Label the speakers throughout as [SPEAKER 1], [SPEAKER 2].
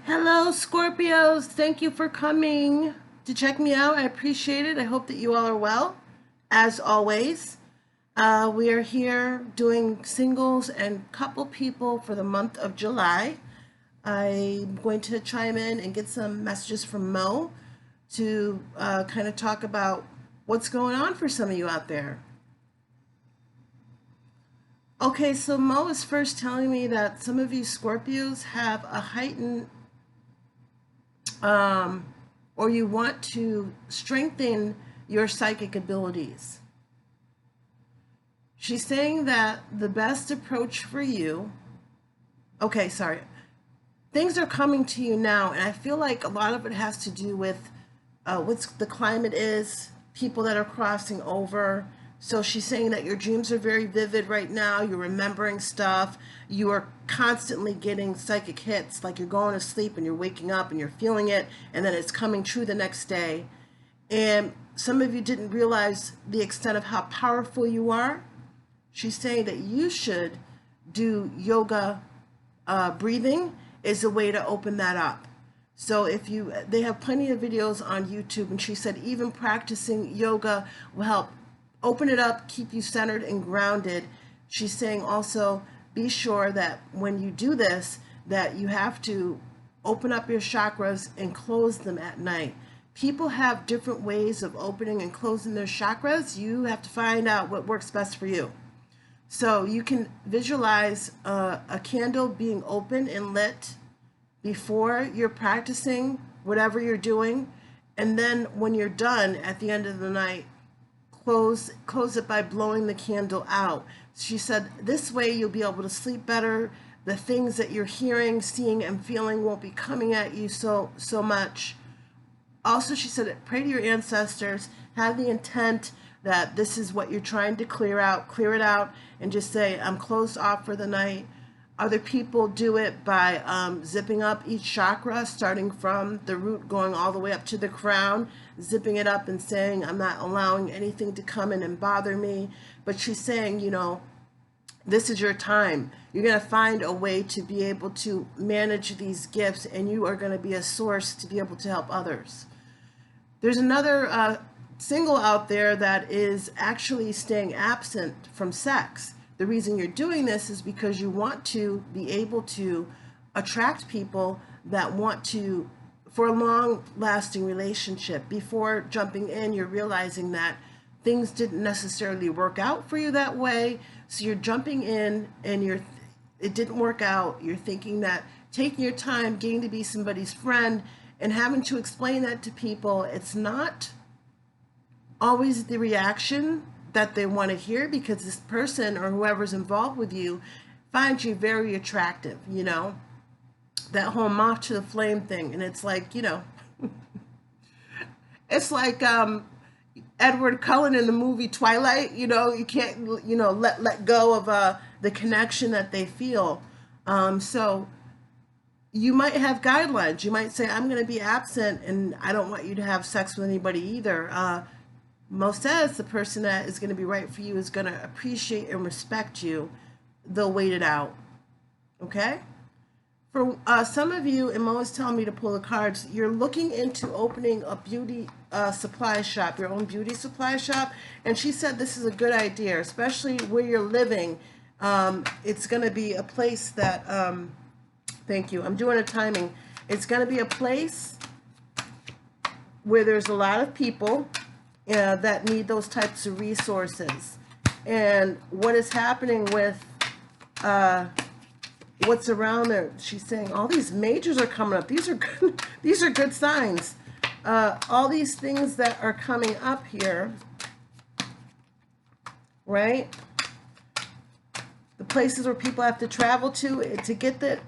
[SPEAKER 1] Hello, Scorpios. Thank you for coming to check me out. I appreciate it. I hope that you all are well. As always, we are here doing singles and couple people for the month of July. I'm going to chime in and get some messages from Mo to kind of talk about what's going on for some of you out there. Okay, so Mo is first telling me that some of you Scorpios have a heightened um, or you want to strengthen your psychic abilities. She's saying that the best approach for you, okay, sorry, things are coming to you now, and I feel like a lot of it has to do with what's the climate is, people that are crossing over. So she's saying that your dreams are very vivid right now. You're remembering stuff. You are constantly getting psychic hits, like you're going to sleep and you're waking up and you're feeling it, and then it's coming true the next day. And some of you didn't realize the extent of how powerful you are. She's saying that you should do yoga breathing is a way to open that up. So they have plenty of videos on YouTube, and she said even practicing yoga will help open it up, keep you centered and grounded. She's saying also be sure that when you do this, that you have to open up your chakras and close them at night. People have different ways of opening and closing their chakras. You have to find out what works best for you. So you can visualize a candle being open and lit before you're practicing whatever you're doing, and then when you're done at the end of the night, close it by blowing the candle out. She said this way you'll be able to sleep better. The things that you're hearing, seeing, and feeling won't be coming at you so much. Also, she said pray to your ancestors, have the intent that this is what you're trying to clear it out, and just say, I'm closed off for the night. Other people do it by zipping up each chakra, starting from the root, going all the way up to the crown, zipping it up and saying, I'm not allowing anything to come in and bother me. But she's saying, this is your time. You're going to find a way to be able to manage these gifts, and you are going to be a source to be able to help others. There's another single out there that is actually staying absent from sex. The reason you're doing this is because you want to be able to attract people that want to, for a long-lasting relationship. Before jumping in, you're realizing that things didn't necessarily work out for you that way. So you're jumping in and it didn't work out. You're thinking that taking your time, getting to be somebody's friend, and having to explain that to people, it's not always the reaction that they want to hear, because this person or whoever's involved with you finds you very attractive, that whole moth to the flame thing. And it's like, it's like Edward Cullen in the movie Twilight, you can't, let go of the connection that they feel. So you might have guidelines. You might say, I'm going to be absent and I don't want you to have sex with anybody either. Mo says the person that is going to be right for you is going to appreciate and respect you. They'll wait it out. Okay? For some of you, and Mo is telling me to pull the cards, you're looking into opening a beauty supply shop, your own beauty supply shop. And she said this is a good idea, especially where you're living. It's going to be a place that, thank you, I'm doing a timing. It's going to be a place where there's a lot of people that need those types of resources. And what is happening with what's around there? She's saying all these majors are coming up. These are good, these are good signs. All these things that are coming up here, right? The places where people have to travel to get that.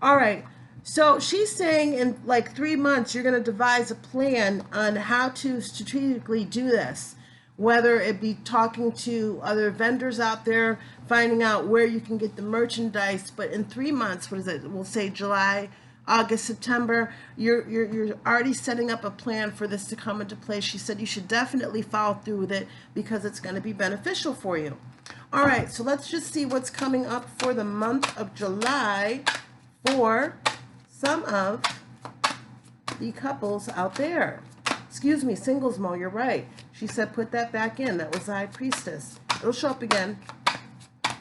[SPEAKER 1] All right. So she's saying in like 3 months, you're going to devise a plan on how to strategically do this, whether it be talking to other vendors out there, finding out where you can get the merchandise. But in 3 months, what is it? We'll say July, August, September, you're already setting up a plan for this to come into place. She said you should definitely follow through with it because it's going to be beneficial for you. All right, so let's just see what's coming up for the month of July for some of the couples out there. Excuse me, singles, Mo, you're right. She said put that back in. That was the High Priestess. It'll show up again.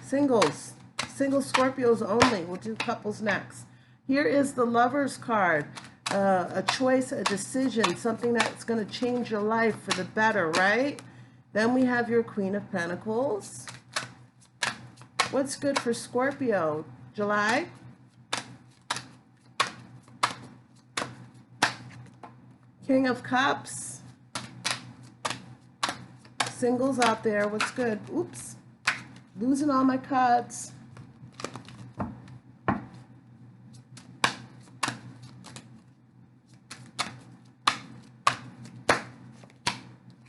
[SPEAKER 1] Singles. Single Scorpios only. We'll do couples next. Here is the Lover's card. A choice, a decision, something that's going to change your life for the better, right? Then we have your Queen of Pentacles. What's good for Scorpio? July. King of Cups. Singles out there, what's good? Oops. Losing all my cards.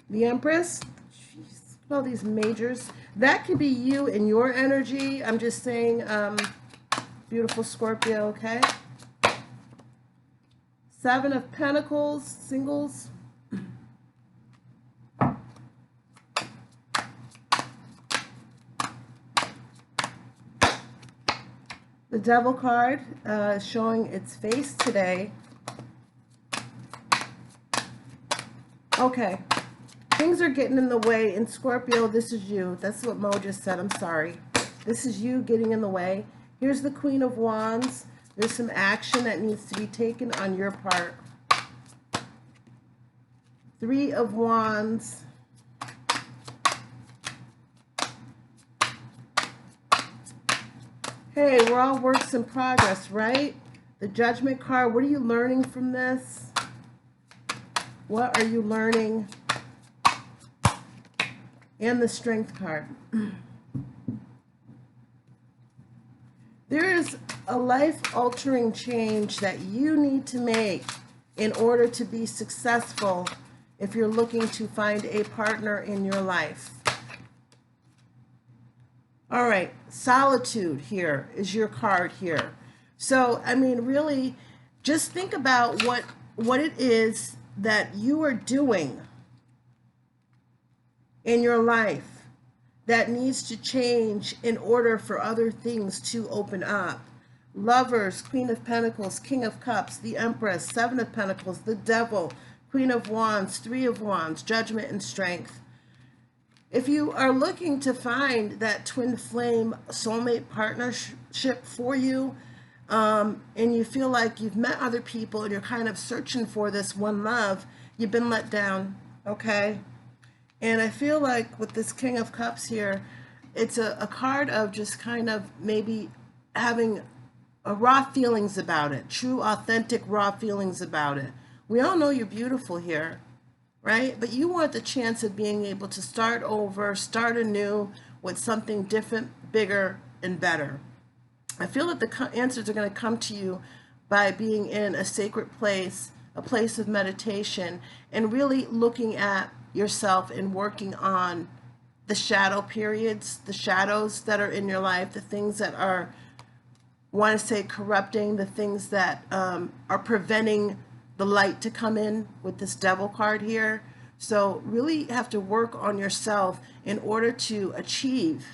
[SPEAKER 1] The Empress. Jeez, look at all these majors. That could be you and your energy. I'm just saying, beautiful Scorpio, okay? Seven of Pentacles, singles. The Devil card showing its face today. Okay. Things are getting in the way. In Scorpio, this is you. That's what Mo just said. I'm sorry. This is you getting in the way. Here's the Queen of Wands. There's some action that needs to be taken on your part. Three of Wands. Hey, we're all works in progress, right? The Judgment card. What are you learning from this? What are you learning? And the Strength card. There is a life-altering change that you need to make in order to be successful if you're looking to find a partner in your life. All right, Solitude here is your card here. So, I mean, really, just think about what it is that you are doing in your life that needs to change in order for other things to open up. Lovers, Queen of Pentacles, King of Cups, the Empress, Seven of Pentacles, the Devil, Queen of Wands, Three of Wands, Judgment and Strength. If you are looking to find that twin flame soulmate partnership for you, and you feel like you've met other people and you're kind of searching for this one love, you've been let down, okay? And I feel like with this King of Cups here, it's a card of just kind of maybe having raw feelings about it, true, authentic, raw feelings about it. We all know you're beautiful here, right? But you want the chance of being able to start over, start anew with something different, bigger, and better. I feel that the answers are going to come to you by being in a sacred place, a place of meditation, and really looking at yourself and working on the shadow periods, the shadows that are in your life, the things that are, want to say, corrupting, the things that are preventing the light to come in with this Devil card here. So really have to work on yourself in order to achieve.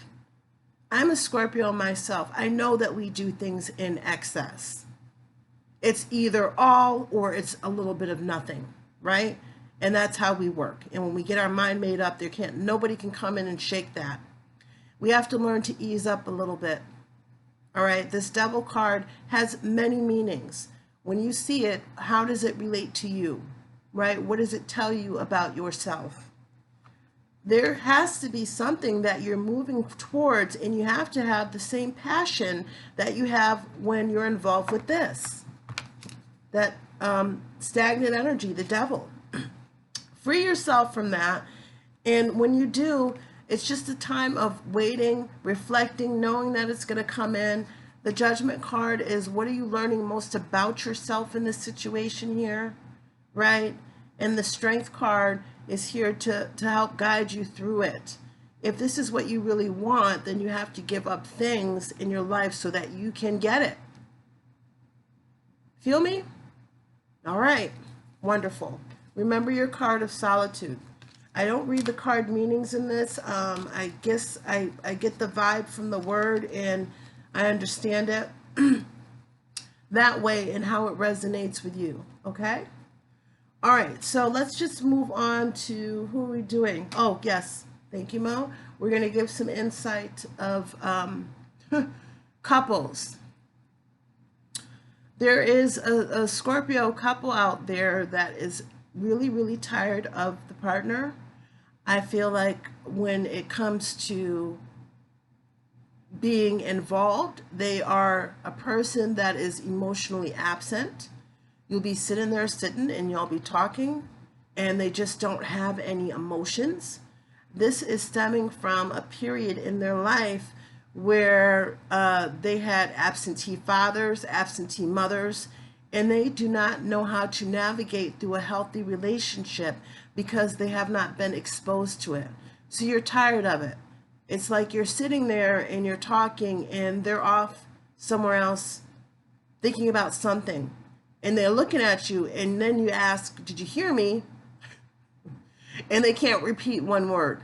[SPEAKER 1] I'm a Scorpio myself. I know that we do things in excess. It's either all or it's a little bit of nothing, right? And that's how we work. And when we get our mind made up, nobody can come in and shake that. We have to learn to ease up a little bit. All right, this Devil card has many meanings. When you see it, how does it relate to you, right? What does it tell you about yourself? There has to be something that you're moving towards, and you have to have the same passion that you have when you're involved with this. That stagnant energy, the Devil. Free yourself from that, and when you do, it's just a time of waiting, reflecting, knowing that it's going to come in. The Judgment card is, what are you learning most about yourself in this situation here, right? And the Strength card is here to help guide you through it. If this is what you really want, then you have to give up things in your life so that you can get it. Feel me? All right, wonderful. Remember your card of Solitude. I don't read the card meanings in this. I guess I get the vibe from the word and I understand it. that way and how it resonates with you. Okay? All right, so let's just move on to who are we doing? Oh, yes. Thank you, Mo. We're going to give some insight of couples. There is a Scorpio couple out there that is really, really tired of the partner. I feel like when it comes to being involved, they are a person that is emotionally absent. You'll be sitting there and you'll be talking and they just don't have any emotions. This is stemming from a period in their life where they had absentee fathers, absentee mothers, and they do not know how to navigate through a healthy relationship because they have not been exposed to it. So you're tired of it. It's like you're sitting there and you're talking and they're off somewhere else thinking about something. And they're looking at you, and then you ask, did you hear me? And they can't repeat one word.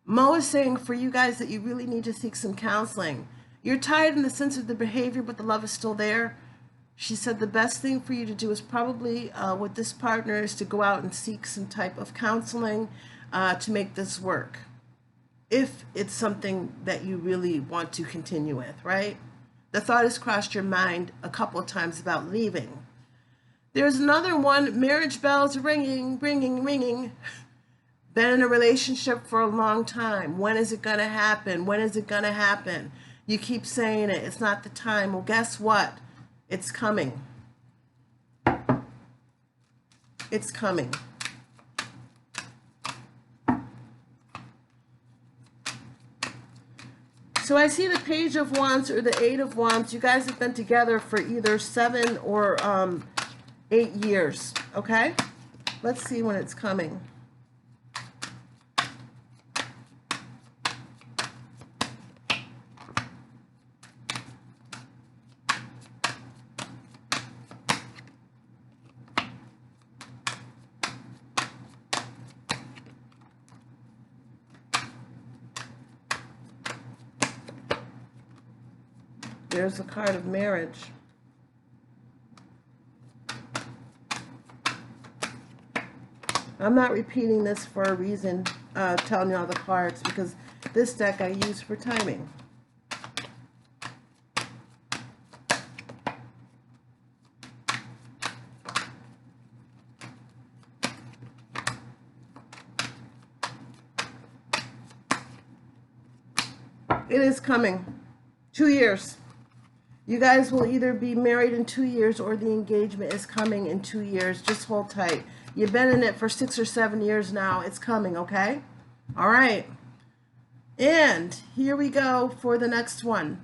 [SPEAKER 1] Mo is saying for you guys that you really need to seek some counseling. You're tired in the sense of the behavior, but the love is still there. She said the best thing for you to do is probably with this partner is to go out and seek some type of counseling to make this work. If it's something that you really want to continue with, right? The thought has crossed your mind a couple of times about leaving. There's another one, marriage bells ringing, ringing, ringing. Been in a relationship for a long time. When is it going to happen? When is it going to happen? You keep saying it. It's not the time. Well, guess what? It's coming. It's coming. So I see the Page of Wands or the Eight of Wands. You guys have been together for either 7 or 8 years. Okay? Let's see when it's coming. There's the card of marriage. I'm not repeating this for a reason, telling you all the cards, because this deck I use for timing. It is coming. 2 years. You guys will either be married in 2 years or the engagement is coming in 2 years. Just hold tight. You've been in it for 6 or 7 years now. It's coming, okay? All right. And here we go for the next one.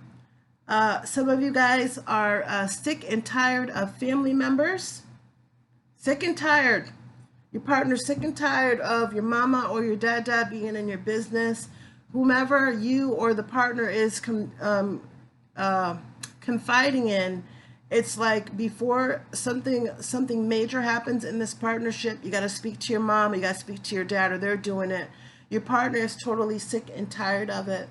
[SPEAKER 1] Some of you guys are sick and tired of family members. Sick and tired. Your partner's sick and tired of your mama or your dada being in your business. Whomever you or the partner is confiding in, it's like before something major happens in this partnership, you got to speak to your mom, you got to speak to your dad, or they're doing it. Your partner is totally sick and tired of it.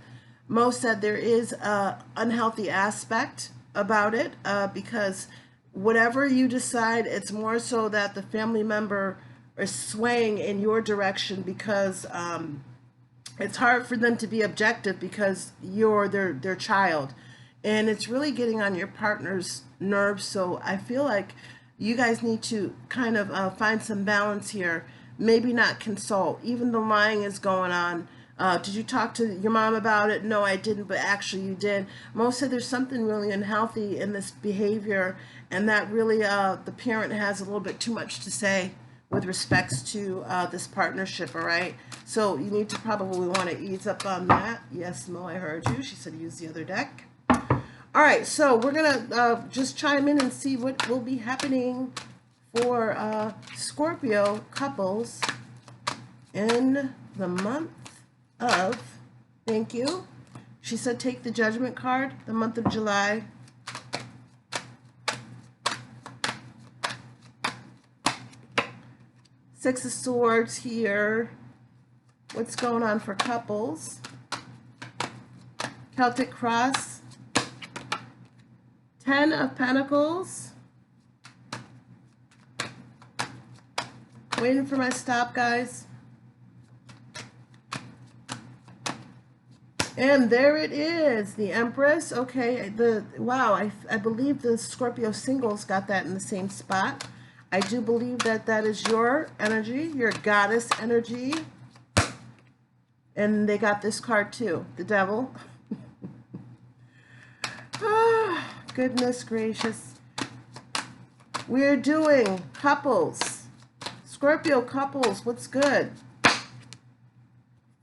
[SPEAKER 1] Mo said there is an unhealthy aspect about it because whatever you decide, it's more so that the family member is swaying in your direction because it's hard for them to be objective because you're their child. And it's really getting on your partner's nerves. So I feel like you guys need to kind of find some balance here. Maybe not consult. Even the lying is going on. Did you talk to your mom about it? No, I didn't, but actually you did. Mo said there's something really unhealthy in this behavior, and that really the parent has a little bit too much to say with respects to this partnership, all right? So you need to probably want to ease up on that. Yes, Mo, I heard you. She said use the other deck. All right, so we're going to just chime in and see what will be happening for Scorpio couples in the month of, thank you. She said take the Judgment card, the month of July. Six of Swords here. What's going on for couples? Celtic Cross. Ten of Pentacles. Waiting for my stop, guys. And there it is, the Empress. Okay, wow, I believe the Scorpio singles got that in the same spot. I do believe that that is your energy, your goddess energy. And they got this card too, the Devil. Oh, goodness gracious. We're doing couples. Scorpio couples, what's good?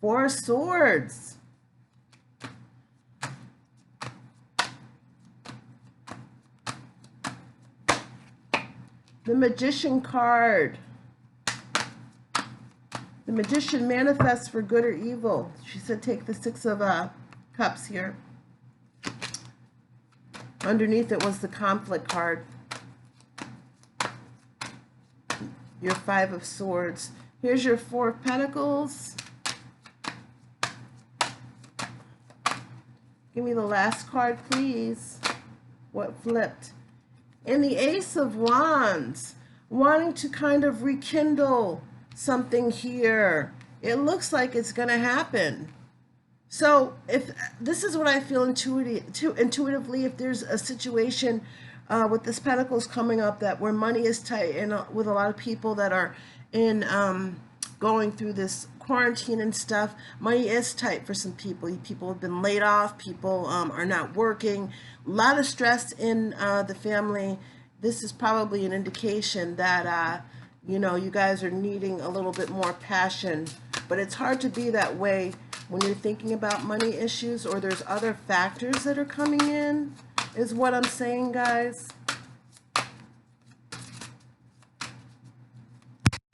[SPEAKER 1] Four of Swords. The Magician card. The Magician manifests for good or evil. She said take the Six of Cups here. Underneath it was the Conflict card. Your Five of Swords. Here's your Four of Pentacles. Give me the last card, please. What flipped? And the Ace of Wands, wanting to kind of rekindle something here. It looks like it's going to happen. So if this is what I feel intuitively, if there's a situation with this Pentacles coming up that where money is tight, and with a lot of people that are in going through this quarantine and stuff, money is tight for some people. People have been laid off. People are not working. A lot of stress in the family. This is probably an indication that you know, you guys are needing a little bit more passion. But it's hard to be that way when you're thinking about money issues, or there's other factors that are coming in, is what I'm saying, guys.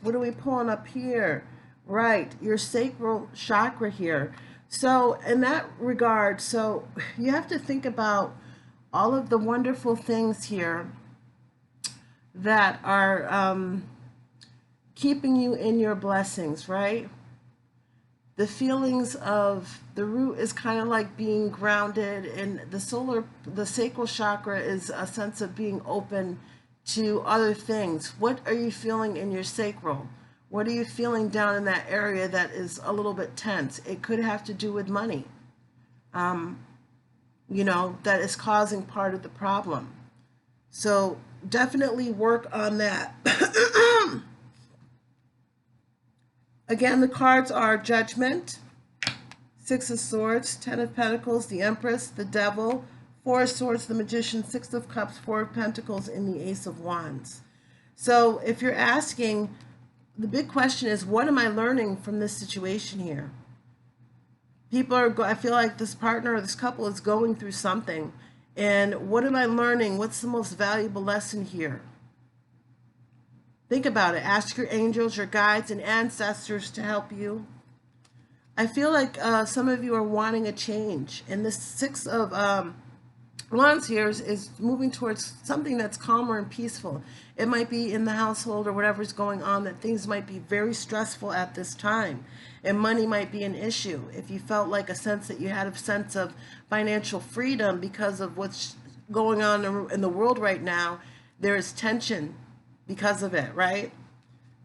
[SPEAKER 1] What are we pulling up here? Right, your sacral chakra here. So in that regard, so you have to think about all of the wonderful things here that are keeping you in your blessings, right? The feelings of the root is kind of like being grounded, and the sacral chakra is a sense of being open to other things. What are you feeling in your sacral? What are you feeling down in that area that is a little bit tense? It could have to do with money, you know, that is causing part of the problem. So definitely work on that. Again, the cards are Judgment, Six of Swords, Ten of Pentacles, the Empress, the Devil, Four of Swords, the Magician, Six of Cups, Four of Pentacles, and the Ace of Wands. So if you're asking, the big question is, what am I learning from this situation here? People are, I feel like this partner or this couple is going through something. And what am I learning? What's the most valuable lesson here? Think about it. Ask your angels, your guides, and ancestors to help you. I feel like some of you are wanting a change. And this Six of Wands here is moving towards something that's calmer and peaceful. It might be in the household or whatever's going on, that things might be very stressful at this time. And money might be an issue. If you felt like a sense that you had a sense of financial freedom because of what's going on in the world right now, there is tension because of it, right?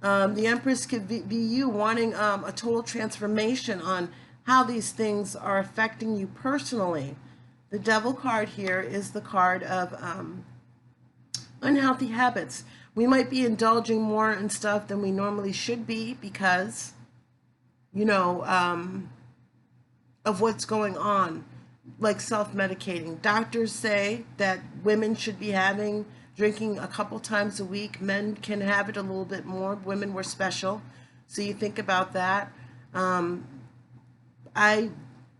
[SPEAKER 1] The Empress could be you wanting a total transformation on how these things are affecting you personally. The Devil card here is the card of unhealthy habits. We might be indulging more in stuff than we normally should be because, you know, of what's going on, like self-medicating. Doctors say that women should be drinking a couple times a week. Men can have it a little bit more. Women were special. So you think about that. I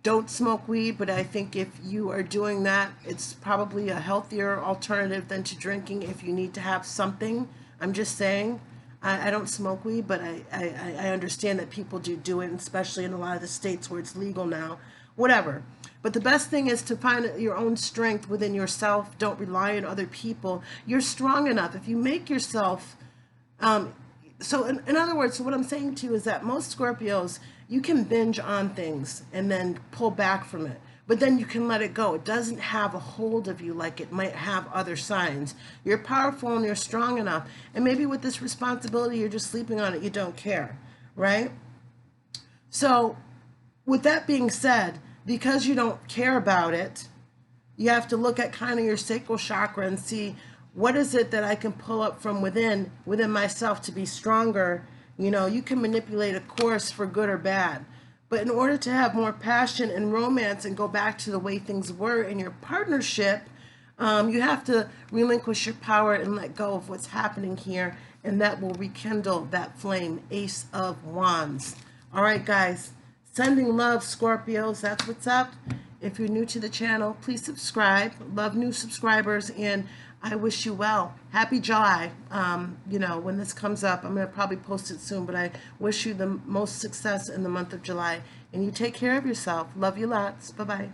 [SPEAKER 1] don't smoke weed, but I think if you are doing that, it's probably a healthier alternative than to drinking if you need to have something. I'm just saying. I don't smoke weed, but I understand that people do it, especially in a lot of the states where it's legal now. Whatever. But the best thing is to find your own strength within yourself. Don't rely on other people. You're strong enough. If you make yourself... so in other words, what I'm saying to you is that most Scorpios, you can binge on things and then pull back from it. but then you can let it go. It doesn't have a hold of you like it might have other signs. You're powerful and you're strong enough. And maybe with this responsibility, you're just sleeping on it. You don't care, right? So with that being said, because you don't care about it, you have to look at kind of your sacral chakra and see, what is it that I can pull up from within myself to be stronger. You know, you can manipulate a course for good or bad. But in order to have more passion and romance and go back to the way things were in your partnership, you have to relinquish your power and let go of what's happening here, and that will rekindle that flame. Ace of Wands. All right, guys. Sending love, Scorpios. That's what's up. If you're new to the channel, please subscribe. Love new subscribers, and I wish you well. Happy July. You know, when this comes up, I'm going to probably post it soon, but I wish you the most success in the month of July. And you take care of yourself. Love you lots. Bye-bye.